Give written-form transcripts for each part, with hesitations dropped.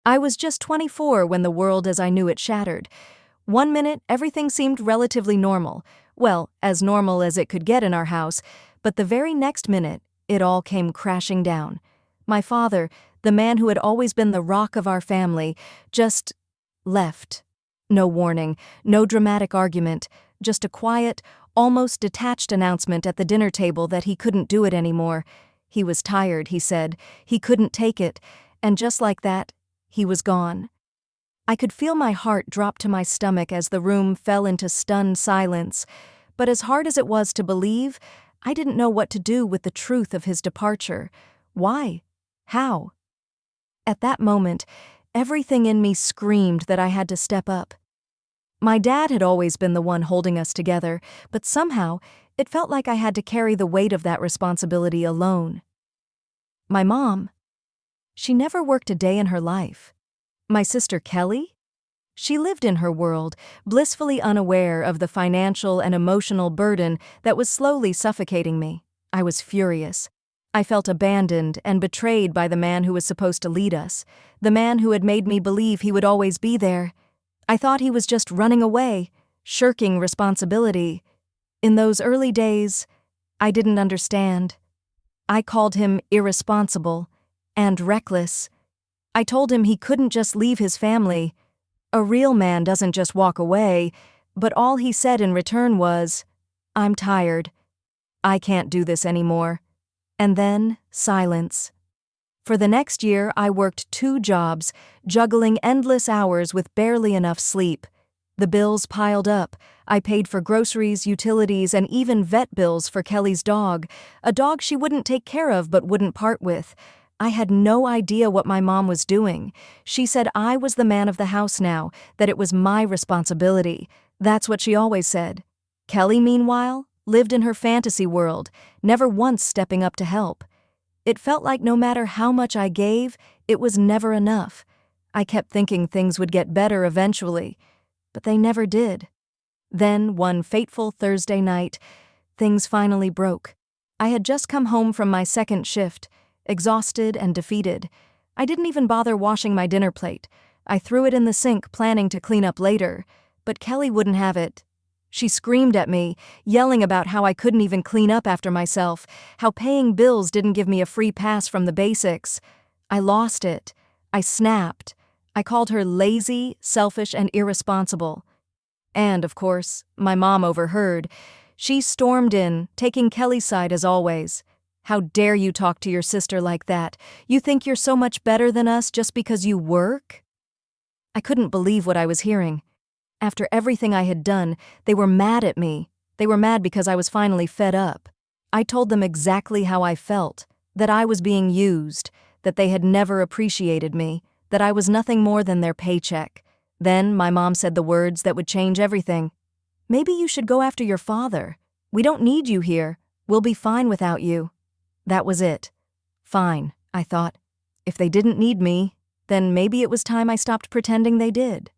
I was just 24 when the world as I knew it shattered. One minute, everything seemed relatively normal. Well, as normal as it could get in our house, but the very next minute, it all came crashing down. My father, the man who had always been the rock of our family, just left. No warning, no dramatic argument, just a quiet, almost detached announcement at the dinner table that he couldn't do it anymore. He was tired, he said. He couldn't take it. And just like that, he was gone. I could feel my heart drop to my stomach as the room fell into stunned silence, but as hard as it was to believe, I didn't know what to do with the truth of his departure. Why? How? At that moment, everything in me screamed that I had to step up. My dad had always been the one holding us together, but somehow it felt like I had to carry the weight of that responsibility alone. My mom, she never worked a day in her life. My sister Kelly? She lived in her world, blissfully unaware of the financial and emotional burden that was slowly suffocating me. I was furious. I felt abandoned and betrayed by the man who was supposed to lead us, the man who had made me believe he would always be there. I thought he was just running away, shirking responsibility. In those early days, I didn't understand. I called him irresponsible and reckless. I told him he couldn't just leave his family. A real man doesn't just walk away, but all he said in return was, "I'm tired. I can't do this anymore." And then, silence. For the next year, I worked 2 jobs, juggling endless hours with barely enough sleep. The bills piled up. I paid for groceries, utilities, and even vet bills for Kelly's dog, a dog she wouldn't take care of but wouldn't part with. I had no idea what my mom was doing. She said I was the man of the house now, that it was my responsibility. That's what she always said. Kelly, meanwhile, lived in her fantasy world, never once stepping up to help. It felt like no matter how much I gave, it was never enough. I kept thinking things would get better eventually, but they never did. Then, one fateful Thursday night, things finally broke. I had just come home from my second shift, exhausted and defeated. I didn't even bother washing my dinner plate. I threw it in the sink, planning to clean up later, but Kelly wouldn't have it. She screamed at me, yelling about how I couldn't even clean up after myself, how paying bills didn't give me a free pass from the basics. I lost it. I snapped. I called her lazy, selfish, and irresponsible. And, of course, my mom overheard. She stormed in, taking Kelly's side as always. "How dare you talk to your sister like that? You think you're so much better than us just because you work?" I couldn't believe what I was hearing. After everything I had done, they were mad at me. They were mad because I was finally fed up. I told them exactly how I felt, that I was being used, that they had never appreciated me, that I was nothing more than their paycheck. Then my mom said the words that would change everything. "Maybe you should go after your father. We don't need you here. We'll be fine without you." That was it. Fine, I thought. If they didn't need me, then maybe it was time I stopped pretending they did.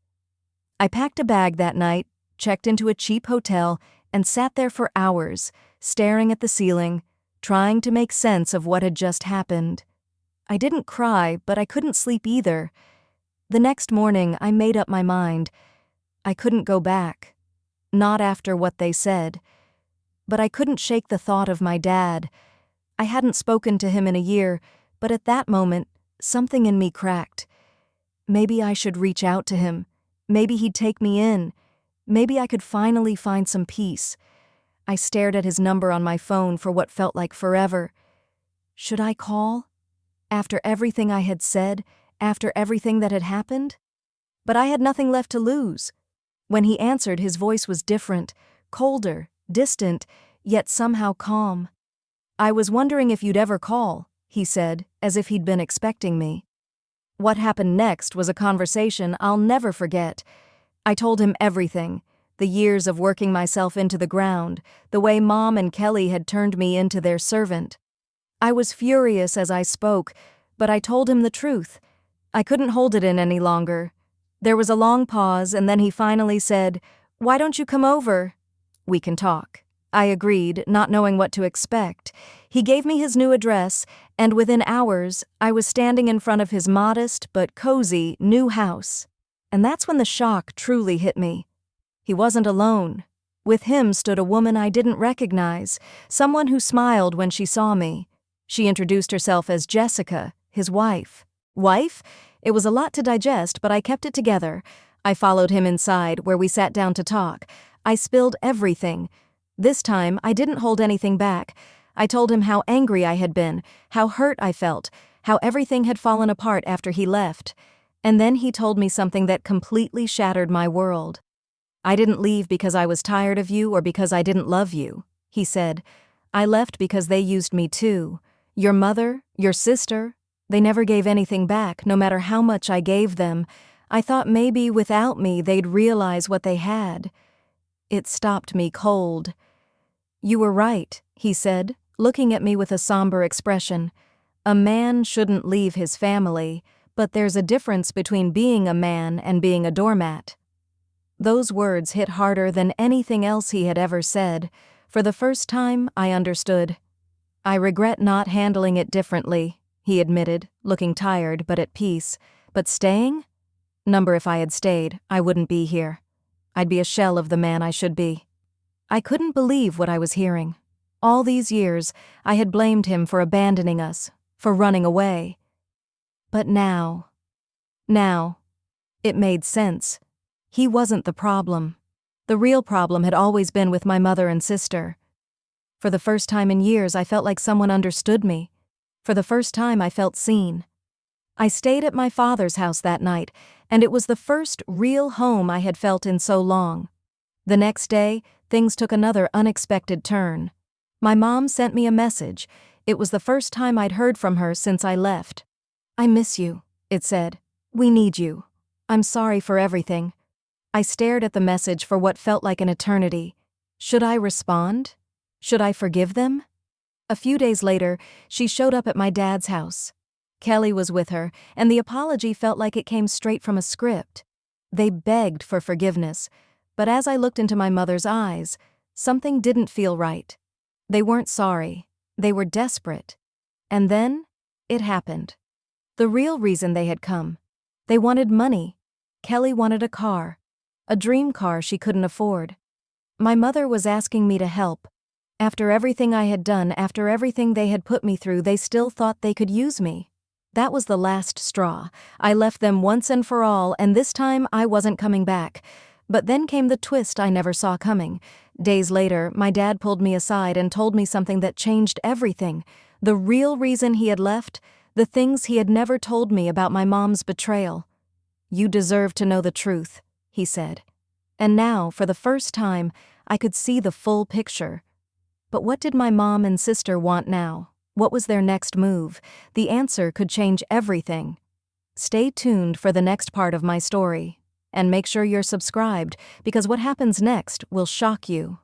I packed a bag that night, checked into a cheap hotel, and sat there for hours, staring at the ceiling, trying to make sense of what had just happened. I didn't cry, but I couldn't sleep either. The next morning, I made up my mind. I couldn't go back. Not after what they said. But I couldn't shake the thought of my dad. I hadn't spoken to him in a year, but at that moment, something in me cracked. Maybe I should reach out to him. Maybe he'd take me in. Maybe I could finally find some peace. I stared at his number on my phone for what felt like forever. Should I call? After everything I had said, after everything that had happened? But I had nothing left to lose. When he answered, his voice was different, colder, distant, yet somehow calm. "I was wondering if you'd ever call," he said, as if he'd been expecting me. What happened next was a conversation I'll never forget. I told him everything, the years of working myself into the ground, the way Mom and Kelly had turned me into their servant. I was furious as I spoke, but I told him the truth. I couldn't hold it in any longer. There was a long pause, and then he finally said, "Why don't you come over? We can talk." I agreed, not knowing what to expect. He gave me his new address, and within hours, I was standing in front of his modest but cozy new house. And that's when the shock truly hit me. He wasn't alone. With him stood a woman I didn't recognize, someone who smiled when she saw me. She introduced herself as Jessica, his wife. Wife? It was a lot to digest, but I kept it together. I followed him inside, where we sat down to talk. I spilled everything. This time, I didn't hold anything back. I told him how angry I had been, how hurt I felt, how everything had fallen apart after he left. And then he told me something that completely shattered my world. I didn't leave because I was tired of you or because I didn't love you, he said. I left because they used me too. Your mother, your sister, they never gave anything back, no matter how much I gave them. I thought maybe without me they'd realize what they had. It stopped me cold. You were right, he said, looking at me with a somber expression. A man shouldn't leave his family, but there's a difference between being a man and being a doormat. Those words hit harder than anything else he had ever said. For the first time, I understood. I regret not handling it differently, he admitted, looking tired but at peace. But staying? Number, if I had stayed, I wouldn't be here. I'd be a shell of the man I should be. I couldn't believe what I was hearing. All these years, I had blamed him for abandoning us, for running away. But now, it made sense. He wasn't the problem. The real problem had always been with my mother and sister. For the first time in years, I felt like someone understood me. For the first time, I felt seen. I stayed at my father's house that night, and it was the first real home I had felt in so long. The next day, things took another unexpected turn. My mom sent me a message. It was the first time I'd heard from her since I left. I miss you, it said. We need you. I'm sorry for everything. I stared at the message for what felt like an eternity. Should I respond? Should I forgive them? A few days later, she showed up at my dad's house. Kelly was with her, and the apology felt like it came straight from a script. They begged for forgiveness, but as I looked into my mother's eyes, something didn't feel right. They weren't sorry. They were desperate. And then, it happened. The real reason they had come. They wanted money. Kelly wanted a car. A dream car she couldn't afford. My mother was asking me to help. After everything I had done, after everything they had put me through, they still thought they could use me. That was the last straw. I left them once and for all, and this time I wasn't coming back. But then came the twist I never saw coming. Days later, my dad pulled me aside and told me something that changed everything. The real reason he had left, the things he had never told me about my mom's betrayal. You deserve to know the truth, he said. And now, for the first time, I could see the full picture. But what did my mom and sister want now? What was their next move? The answer could change everything. Stay tuned for the next part of my story. And make sure you're subscribed, because what happens next will shock you.